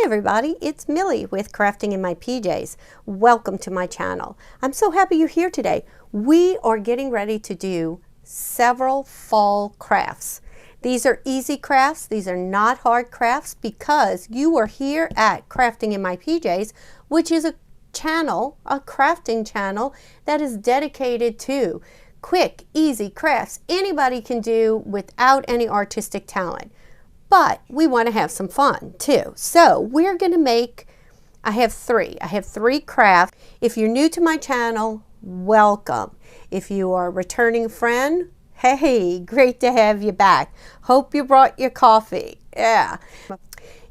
everybody, it's Millie with Crafting in My PJs. Welcome to my channel. I'm so happy you're here today. We are getting ready to do several fall crafts. These are easy crafts. These are not hard crafts because you are here at Crafting in My PJs, which is a channel, a crafting channel that is dedicated to quick, easy crafts anybody can do without any artistic talent. But we want to have some fun too. So we're going to make, I have three crafts. If you're new to my channel, welcome. If you are a returning friend, hey, great to have you back. Hope you brought your coffee. Yeah.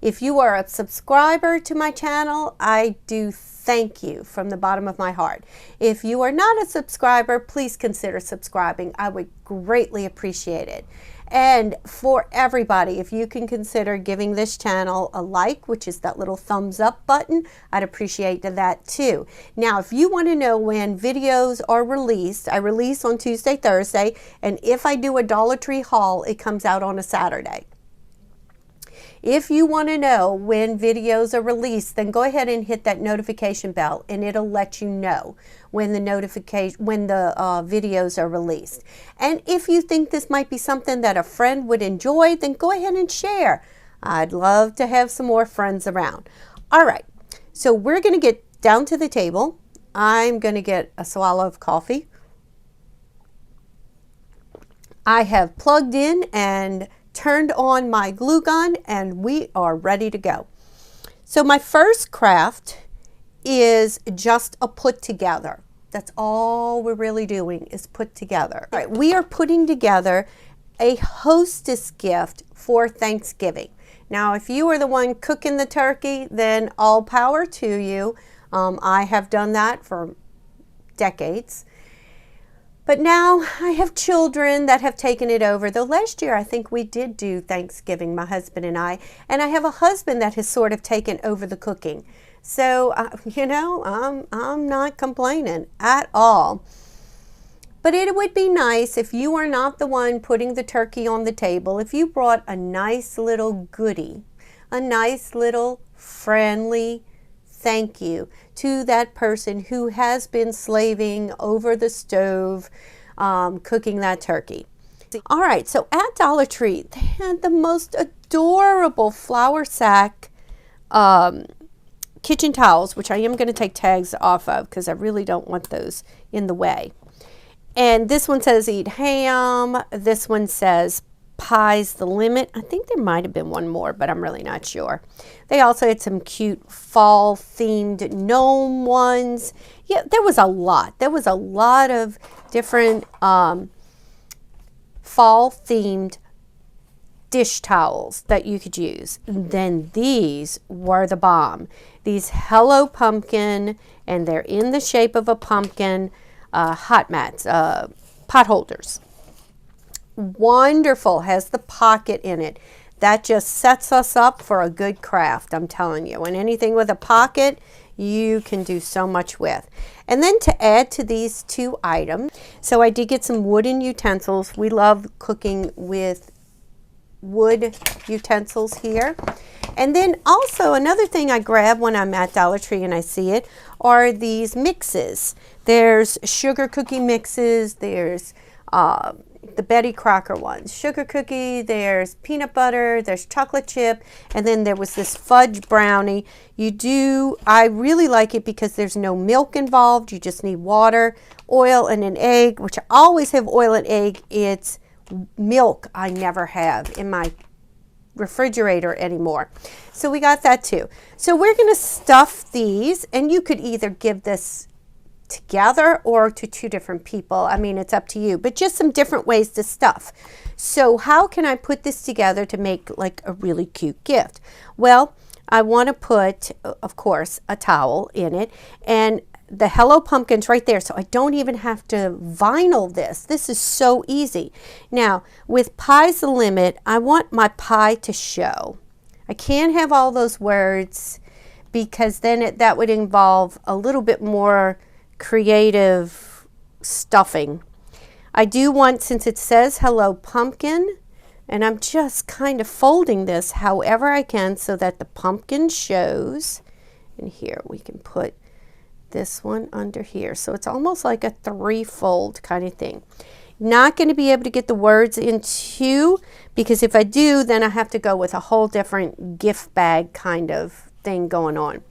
If you are a subscriber to my channel, I do thank you from the bottom of my heart. If you are not a subscriber, please consider subscribing. I would greatly appreciate it. And for everybody, if you can consider giving this channel a like, which is that little thumbs up button, I'd appreciate that too. Now, if you want to know when videos are released, I release on Tuesday, Thursday, and if I do a Dollar Tree haul, it comes out on a Saturday. If you want to know when videos are released, then go ahead and hit that notification bell and it'll let you know when the videos are released. And if you think this might be something that a friend would enjoy, then go ahead and share. I'd love to have some more friends around. All right, so we're going to get down to the table. I'm going to get a swallow of coffee. I have plugged in and turned on my glue gun and we are ready to go. So my first craft is just a put together. That's all we're really doing is put together. All right, we are putting together a hostess gift for Thanksgiving. Now, if you are the one cooking the turkey, then all power to you. I have done that for decades. But now I have children that have taken it over. Though last year I think we did do Thanksgiving, my husband and I have a husband that has sort of taken over the cooking. So, you know, I'm not complaining at all. But it would be nice if you are not the one putting the turkey on the table, if you brought a nice little goodie, a nice little friendly thank you to that person who has been slaving over the stove cooking that turkey. All right, so at Dollar Tree, they had the most adorable flour sack kitchen towels, which I am going to take tags off of because I really don't want those in the way. And this one says eat ham. This one says pie's the limit. I think there might have been one more, but I'm really not sure. They also had some cute fall themed gnome ones. Yeah, there was a lot. There was a lot of different fall themed dish towels that you could use. And then these were the bomb. These Hello Pumpkin, and they're in the shape of a pumpkin, hot mats, pot holders. Wonderful, has the pocket in it. That just sets us up for a good craft, I'm telling you. And anything with a pocket, you can do so much with. And then to add to these two items, so I did get some wooden utensils. We love cooking with wood utensils here. And then also another thing I grab when I'm at Dollar Tree and I see it are these mixes. There's sugar cookie mixes, there's the Betty Crocker ones, sugar cookie, there's peanut butter, there's chocolate chip, and then there was this fudge brownie. I really like it because there's no milk involved. You just need water, oil, and an egg, which I always have oil and egg. It's milk I never have in my refrigerator anymore. So we got that too. So we're going to stuff these, and you could either give this together or to two different people. I mean, it's up to you, but just some different ways to stuff. So how can I put this together to make like a really cute gift? Well, I want to put, of course, a towel in it, and the Hello Pumpkin's right there, so I don't even have to vinyl this. This is so easy. Now, with Pie's the Limit, I want my pie to show. I can't have all those words because then that would involve a little bit more creative stuffing. I do want, since it says Hello Pumpkin, And I'm just kind of folding this however I can so that the pumpkin shows. And here we can put this one under here. So it's almost like a three-fold kind of thing. Not going to be able to get the words into, because if I do, then I have to go with a whole different gift bag kind of thing going on.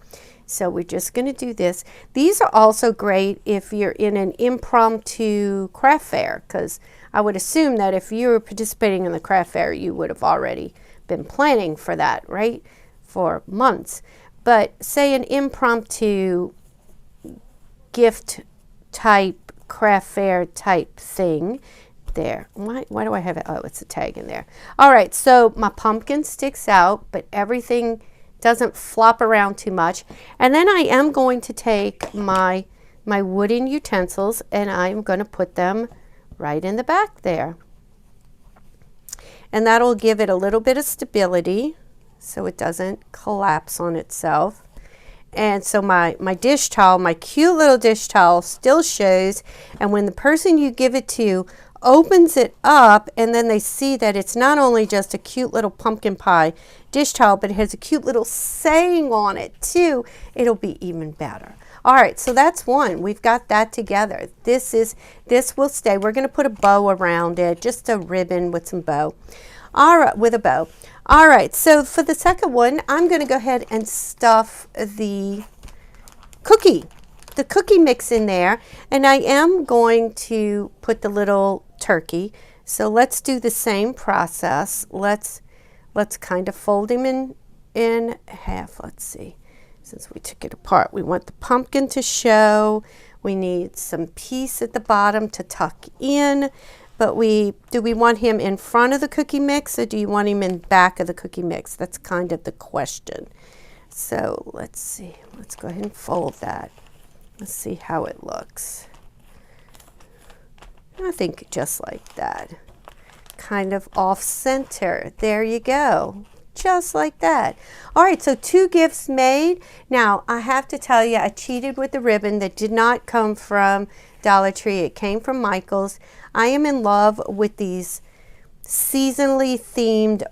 So we're just going to do this. These are also great if you're in an impromptu craft fair, because I would assume that if you were participating in the craft fair, you would have already been planning for that, right? For months. But say an impromptu gift type, craft fair type thing. There. Why do I have it? Oh, it's a tag in there. All right, so my pumpkin sticks out, but everything doesn't flop around too much. And then I am going to take my wooden utensils and I'm going to put them right in the back there. And that'll give it a little bit of stability so it doesn't collapse on itself. And so my dish towel, my cute little dish towel still shows, and when the person you give it to opens it up and then they see that it's not only just a cute little pumpkin pie dish towel, but it has a cute little saying on it too, it'll be even better. All right, so that's one. We've got that together. This will stay. We're going to put a bow around it, just a ribbon with some bow. All right, with a bow. All right, so for the second one, I'm going to go ahead and stuff the cookie mix in there, and I am going to put the little turkey. So let's do the same process. Let's kind of fold him in half. Let's see. Since we took it apart, we want the pumpkin to show. We need some piece at the bottom to tuck in. But do we want him in front of the cookie mix, or do you want him in back of the cookie mix? That's kind of the question. So let's see. Let's go ahead and fold that. Let's see how it looks. I think just like that. Kind of off center. There you go. Just like that. All right, so 2 gifts made. Now, I have to tell you, I cheated with the ribbon that did not come from Dollar Tree. It came from Michael's. I am in love with these seasonally themed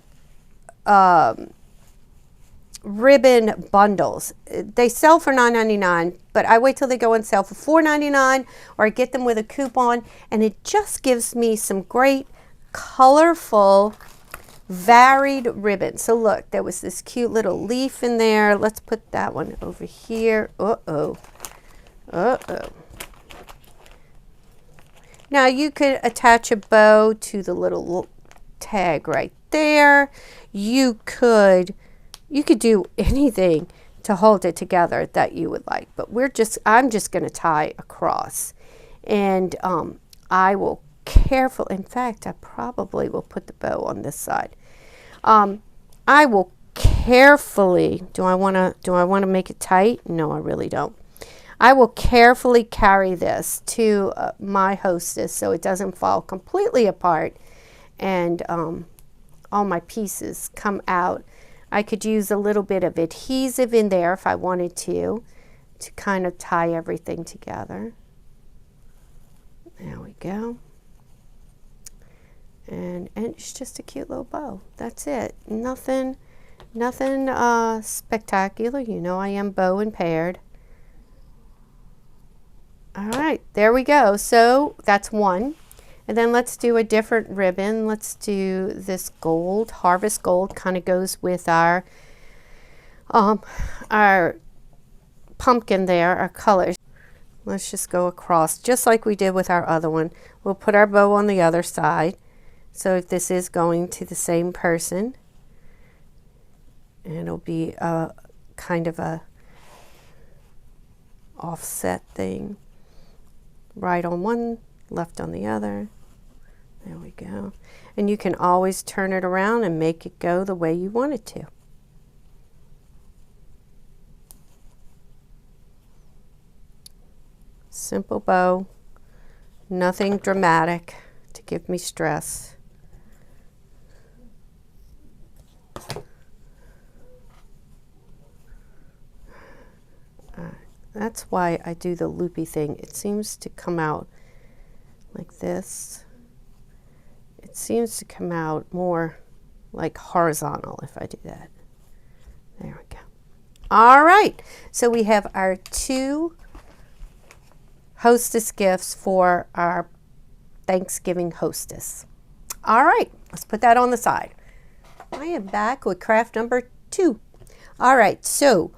ribbon bundles. They sell for $9.99, but I wait till they go on sale for $4.99, or I get them with a coupon, and it just gives me some great colorful varied ribbon. So look, there was this cute little leaf in there. Let's put that one over here. Uh-oh. Now you could attach a bow to the little tag right there. You could do anything to hold it together that you would like, but I'm just going to tie across, and I will in fact, I probably will put the bow on this side. I will carefully, do I want to make it tight? No, I really don't. I will carefully carry this to my Hostess so it doesn't fall completely apart and all my pieces come out. I could use a little bit of adhesive in there if I wanted to kind of tie everything together. There we go. And it's just a cute little bow. That's it. Nothing spectacular. You know I am bow and paired. All right, there we go. So that's one. And then let's do a different ribbon. Let's do this gold. Harvest gold kind of goes with our pumpkin there, our colors. Let's just go across just like we did with our other one. We'll put our bow on the other side. So if this is going to the same person, and it'll be a kind of a offset thing. Right on one, left on the other. There we go. And you can always turn it around and make it go the way you want it to. Simple bow, nothing dramatic to give me stress. That's why I do the loopy thing. It seems to come out like this. It seems to come out more like horizontal if I do that. There we go. All right, so we have our 2 Hostess gifts for our Thanksgiving Hostess. All right, let's put that on the side. I am back with craft number 2. All right, so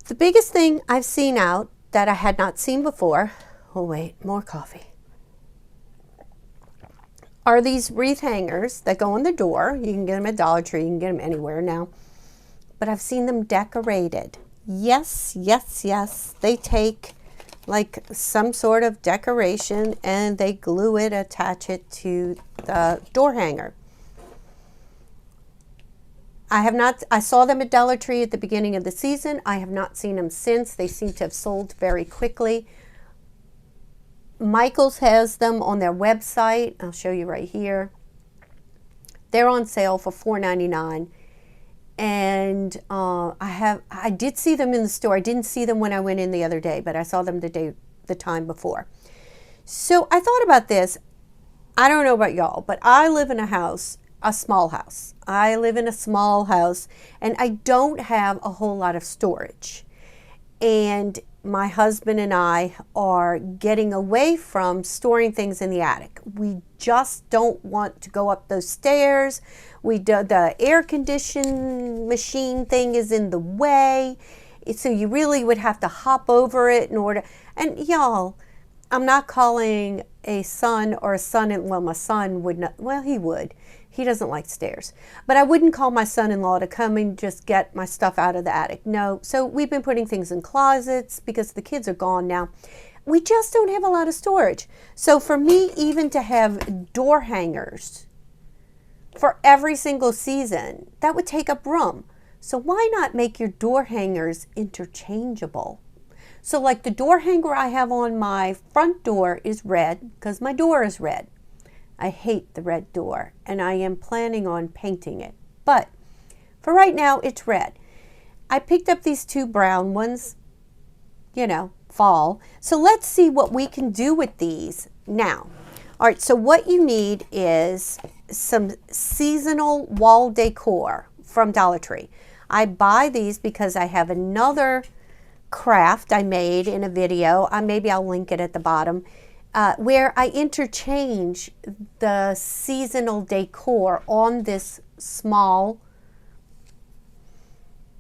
the biggest thing I've seen out that I had not seen before, oh wait, more coffee, are these wreath hangers that go on the door. You can get them at Dollar Tree, you can get them anywhere now. But I've seen them decorated. Yes, yes, yes. They take like some sort of decoration and they glue it, attach it to the door hanger. I saw them at Dollar Tree at the beginning of the season. I have not seen them since. They seem to have sold very quickly. Michael's has them on their website. I'll show you right here. They're on sale for $4.99. And I did see them in the store. I didn't see them when I went in the other day, but I saw them the time before. So I thought about this. I don't know about y'all, but I live in a small house. I live in a small house and I don't have a whole lot of storage. And my husband and I are getting away from storing things in the attic. We just don't want to go up those stairs. The air conditioning machine thing is in the way. So you really would have to hop over it in order. And y'all, I'm not calling a son or a son-in-law. Well, my son would not, well, he would. He doesn't like stairs. But I wouldn't call my son-in-law to come and just get my stuff out of the attic. No. So we've been putting things in closets because the kids are gone now. We just don't have a lot of storage. So for me, even to have door hangers for every single season, that would take up room. So why not make your door hangers interchangeable? So like the door hanger I have on my front door is red because my door is red. I hate the red door and I am planning on painting it. But for right now, it's red. I picked up these 2 brown ones, you know, fall. So let's see what we can do with these now. All right, so what you need is some seasonal wall decor from Dollar Tree. I buy these because I have another craft I made in a video. Maybe I'll link it at the bottom. Where I interchange the seasonal decor on this small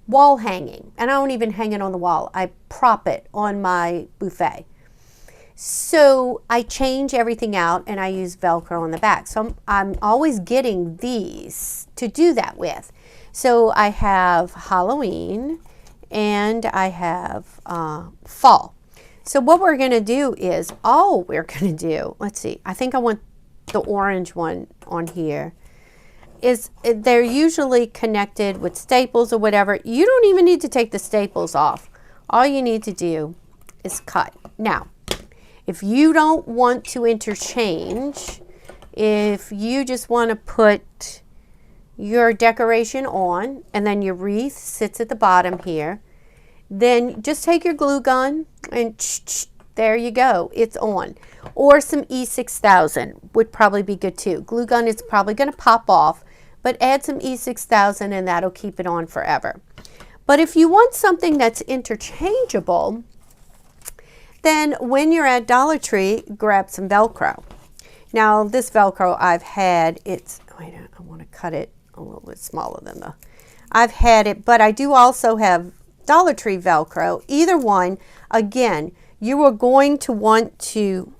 wall hanging. And I don't even hang it on the wall. I prop it on my buffet. So I change everything out and I use Velcro on the back. So I'm always getting these to do that with. So I have Halloween and I have fall. So what we're going to do is, let's see, I think I want the orange one on here. They're usually connected with staples or whatever. You don't even need to take the staples off. All you need to do is cut. Now, if you don't want to interchange, if you just want to put your decoration on and then your wreath sits at the bottom here, then just take your glue gun and there you go, it's on. Or some E6000 would probably be good too. Glue gun is probably going to pop off, but add some E6000 and that'll keep it on forever. But if you want something that's interchangeable, then when you're at Dollar Tree, grab some Velcro. Now this Velcro I've had, I want to cut it a little bit smaller than I've had it, but I do also have Dollar Tree Velcro. Either one, again, you are going to want to,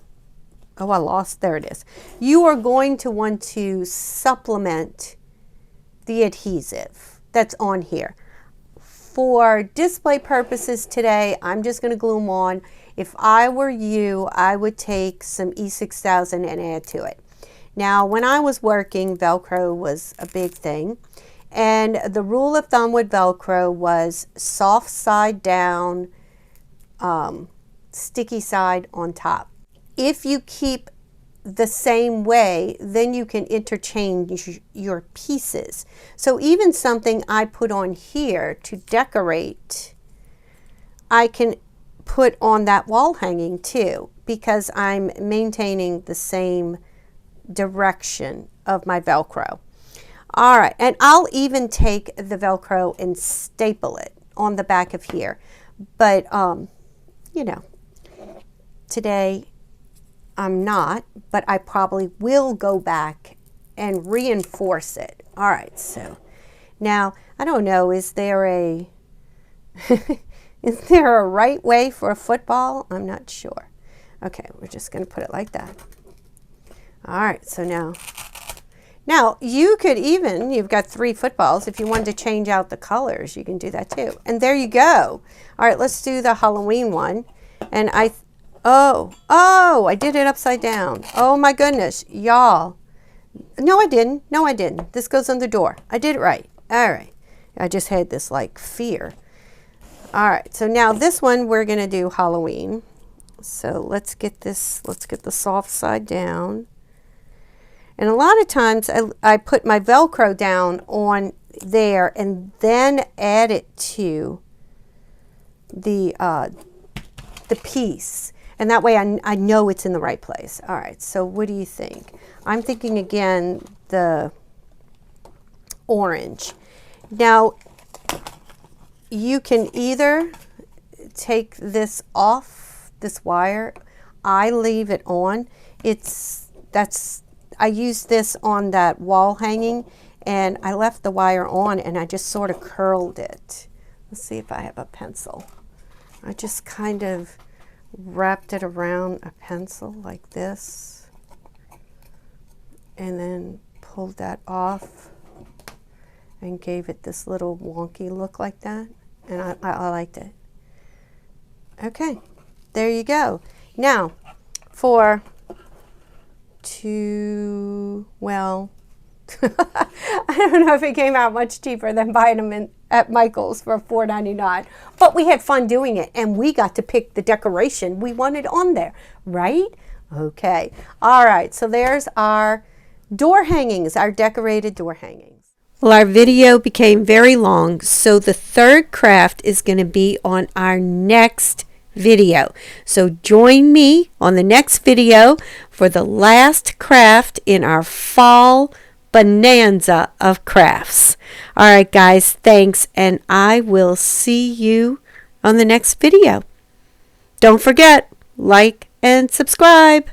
there it is. You are going to want to supplement the adhesive that's on here. For display purposes today, I'm just going to glue them on. If I were you, I would take some E6000 and add to it. Now, when I was working, Velcro was a big thing. And the rule of thumb with Velcro was soft side down, sticky side on top. If you keep the same way, then you can interchange your pieces. So even something I put on here to decorate, I can put on that wall hanging too, because I'm maintaining the same direction of my Velcro. All right, and I'll even take the Velcro and staple it on the back of here. But, you know, today I'm not, but I probably will go back and reinforce it. All right, so now, I don't know, is there a is there a right way for a football? I'm not sure. Okay, we're just going to put it like that. All right, so now you could even, you've got 3 footballs. If you wanted to change out the colors, you can do that too. And there you go. All right, let's do the Halloween one. And I did it upside down. Oh my goodness, y'all. No, I didn't. No, I didn't. This goes on the door. I did it right. All right. I just had this like fear. All right, so now this one we're going to do Halloween. So let's get the soft side down. And a lot of times I put my Velcro down on there and then add it to the piece. And that way I know it's in the right place. All right, so what do you think? I'm thinking again the orange. Now, you can either take this off, this wire. I leave it on. I used this on that wall hanging, and I left the wire on, and I just sort of curled it. Let's see if I have a pencil. I just kind of wrapped it around a pencil like this, and then pulled that off and gave it this little wonky look like that, and I liked it. Okay, there you go. Now, for well, I don't know if it came out much cheaper than buying them at Michael's for $4.99, but we had fun doing it, and we got to pick the decoration we wanted on there, right? Okay, all right, so there's our door hangings, our decorated door hangings. Well, our video became very long, so the third craft is going to be on our next video. So join me on the next video for the last craft in our fall bonanza of crafts. All right, guys, thanks, and I will see you on the next video. Don't forget, like and subscribe.